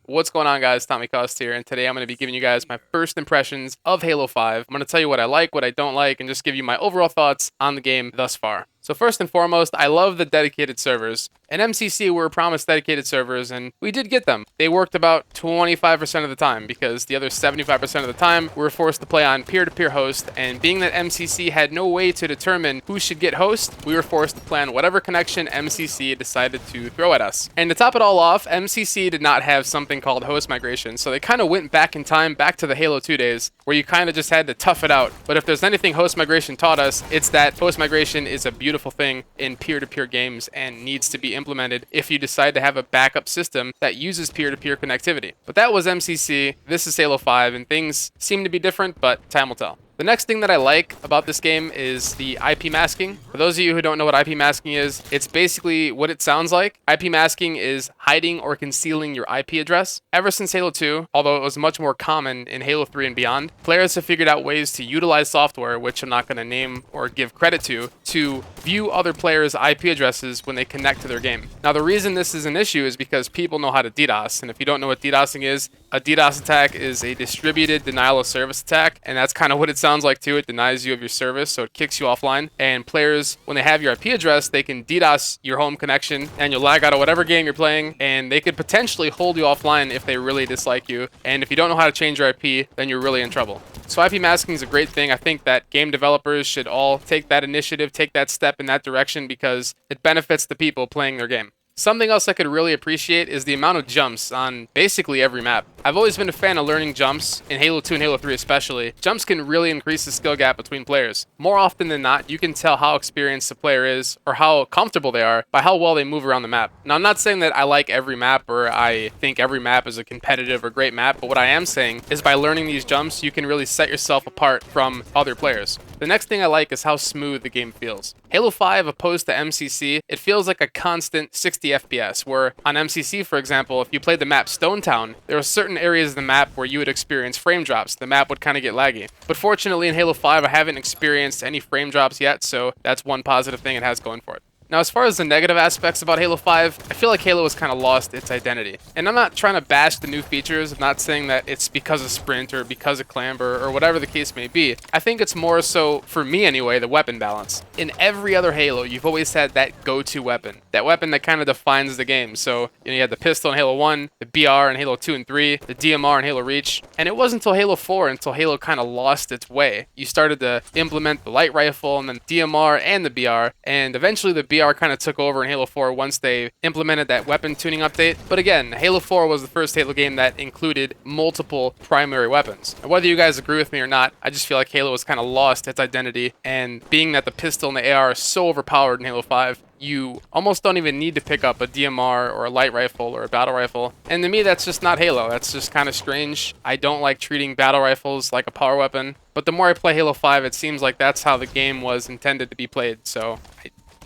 What's going on, guys? Tommy Cost here, and today I'm going to be giving you guys my first impressions of Halo 5. I'm going to tell you what I like, what I don't like, and just give you my overall thoughts on the game thus far. So first and foremost, I love the dedicated servers. In MCC, we were promised dedicated servers, and we did get them. They worked about 25% of the time, because the other 75% of the time, we were forced to play on peer-to-peer host, and being that MCC had no way to determine who should get host, we were forced to plan whatever connection MCC decided to throw at us. And to top it all off, MCC did not have something called host migration, so they kind of went back in time, back to the Halo 2 days, where you kind of just had to tough it out. But if there's anything host migration taught us, it's that host migration is a beautiful thing in peer-to-peer games and needs to be implemented if you decide to have a backup system that uses peer-to-peer connectivity. But that was MCC, this is Halo 5, and things seem to be different, but time will tell. The next thing that I like about this game is the IP masking. For those of you who don't know what IP masking is, it's basically what it sounds like. IP masking is hiding or concealing your IP address. Ever since Halo 2, although it was much more common in Halo 3 and beyond, players have figured out ways to utilize software, which I'm not going to name or give credit to view other players' IP addresses when they connect to their game. Now, the reason this is an issue is because people know how to DDoS, and if you don't know what DDoSing is, a DDoS attack is a distributed denial of service attack, and that's kind of what it sounds like too. It denies you of your service, so it kicks you offline. And players, when they have your IP address, they can DDoS your home connection, and you'll lag out of whatever game you're playing, and they could potentially hold you offline if they really dislike you. And if you don't know how to change your IP, then you're really in trouble. So IP masking is a great thing. I think that game developers should all take that initiative, take that step in that direction, because it benefits the people playing their game. Something else I could really appreciate is the amount of jumps on basically every map. I've always been a fan of learning jumps, in Halo 2 and Halo 3 especially. Jumps can really increase the skill gap between players. More often than not, you can tell how experienced a player is or how comfortable they are by how well they move around the map. Now, I'm not saying that I like every map or I think every map is a competitive or great map, but what I am saying is by learning these jumps, you can really set yourself apart from other players. The next thing I like is how smooth the game feels. Halo 5, opposed to MCC, it feels like a constant 60 FPS, where on MCC, for example, if you played the map Stonetown, there are certain areas of the map where you would experience frame drops. The map would kind of get laggy. But fortunately in Halo 5, I haven't experienced any frame drops yet, so that's one positive thing it has going for it. Now, as far as the negative aspects about Halo 5, I feel like Halo has kind of lost its identity. And I'm not trying to bash the new features. I'm not saying that it's because of Sprint or because of Clamber or whatever the case may be. I think it's more so, for me anyway, the weapon balance. In every other Halo, you've always had that go-to weapon. That weapon that kind of defines the game. So, you had the pistol in Halo 1, the BR in Halo 2 and 3, the DMR in Halo Reach. And it wasn't until Halo 4 until Halo kind of lost its way. You started to implement the light rifle and then DMR and the BR. And eventually the BR kind of took over in Halo 4 once they implemented that weapon tuning update. But again, Halo 4 was the first Halo game that included multiple primary weapons. And whether you guys agree with me or not, I just feel like Halo has kind of lost its identity. And being that the pistol and the AR are so overpowered in Halo 5, you almost don't even need to pick up a DMR or a light rifle or a battle rifle. And to me, that's just not Halo. That's just kind of strange. I don't like treating battle rifles like a power weapon. But the more I play Halo 5, it seems like that's how the game was intended to be played. So,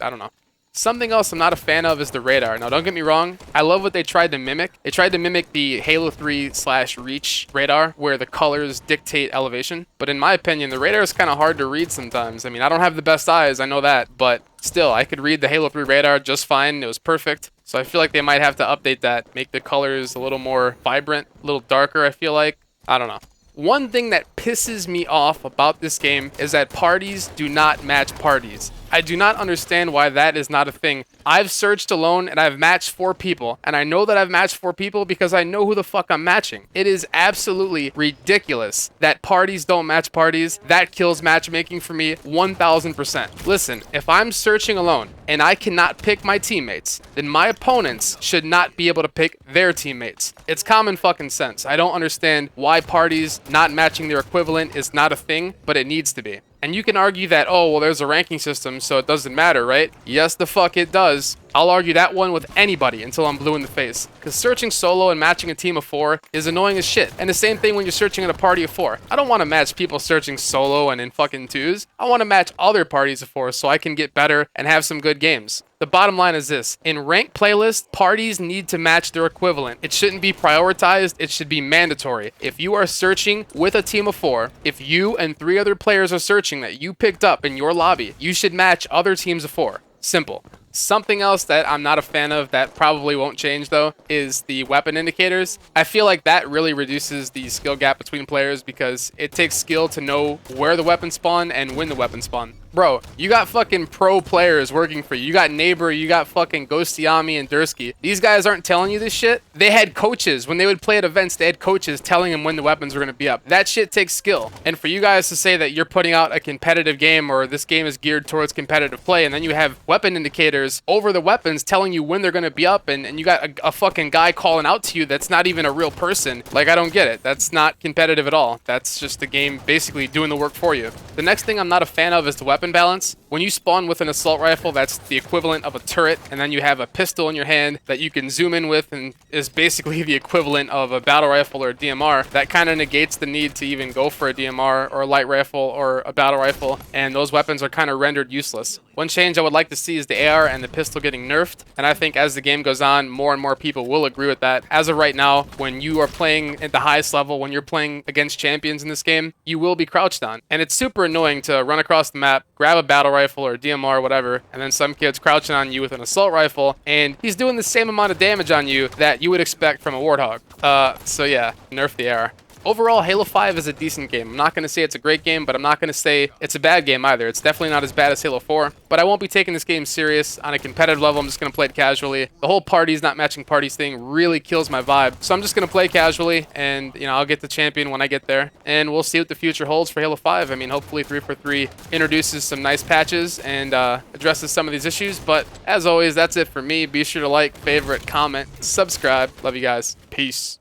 I don't know. Something else I'm not a fan of is the radar. Now, don't get me wrong, I love what they tried to mimic. They tried to mimic the Halo 3/Reach radar, where the colors dictate elevation. But in my opinion, the radar is kind of hard to read sometimes. I mean, I don't have the best eyes, I know that, but still, I could read the Halo 3 radar just fine. It was perfect. So I feel like they might have to update that, make the colors a little more vibrant, a little darker, I feel like. I don't know. One thing that pisses me off about this game is that parties do not match parties. I do not understand why that is not a thing. I've searched alone and I've matched 4 people. And I know that I've matched 4 people because I know who the fuck I'm matching. It is absolutely ridiculous that parties don't match parties. That kills matchmaking for me 1000%. Listen, if I'm searching alone and I cannot pick my teammates, then my opponents should not be able to pick their teammates. It's common fucking sense. I don't understand why parties not matching their equivalent is not a thing, but it needs to be. And you can argue that, oh, well, there's a ranking system, so it doesn't matter, right? Yes, the fuck it does. I'll argue that one with anybody until I'm blue in the face. Because searching solo and matching a team of 4 is annoying as shit. And the same thing when you're searching in a party of 4. I don't want to match people searching solo and in fucking 2s. I want to match other parties of 4 so I can get better and have some good games. The bottom line is this. In ranked playlists, parties need to match their equivalent. It shouldn't be prioritized. It should be mandatory. If you are searching with a team of 4, if you and 3 other players are searching that you picked up in your lobby, you should match other teams of 4. Simple. Something else that I'm not a fan of that probably won't change though is the weapon indicators. I feel like that really reduces the skill gap between players because it takes skill to know where the weapons spawn and when the weapons spawn. Bro, you got fucking pro players working for you. You got Neighbor, you got fucking Ghostiami and Dursky. These guys aren't telling you this shit. They had coaches. When they would play at events, they had coaches telling them when the weapons were going to be up. That shit takes skill. And for you guys to say that you're putting out a competitive game or this game is geared towards competitive play, and then you have weapon indicators over the weapons telling you when they're going to be up, and you got a fucking guy calling out to you that's not even a real person. Like, I don't get it. That's not competitive at all. That's just the game basically doing the work for you. The next thing I'm not a fan of is the weapon balance. When you spawn with an assault rifle, that's the equivalent of a turret, and then you have a pistol in your hand that you can zoom in with and is basically the equivalent of a battle rifle or a DMR. That kind of negates the need to even go for a DMR or a light rifle or a battle rifle, and those weapons are kind of rendered useless. One change I would like to see is the AR and the pistol getting nerfed, and I think as the game goes on, more and more people will agree with that. As of right now, when you are playing at the highest level, when you're playing against champions in this game, you will be crouched on. And it's super annoying to run across the map, grab a battle rifle or a DMR or whatever, and then some kid's crouching on you with an assault rifle, and he's doing the same amount of damage on you that you would expect from a Warthog. So yeah, nerf the AR. Overall, Halo 5 is a decent game. I'm not going to say it's a great game, but I'm not going to say it's a bad game either. It's definitely not as bad as Halo 4, but I won't be taking this game serious on a competitive level. I'm just going to play it casually. The whole parties not matching parties thing really kills my vibe, so I'm just going to play casually, and I'll get the champion when I get there, and we'll see what the future holds for Halo 5. I mean, hopefully 343 introduces some nice patches and addresses some of these issues, but as always, that's it for me. Be sure to like, favorite, comment, subscribe. Love you guys. Peace.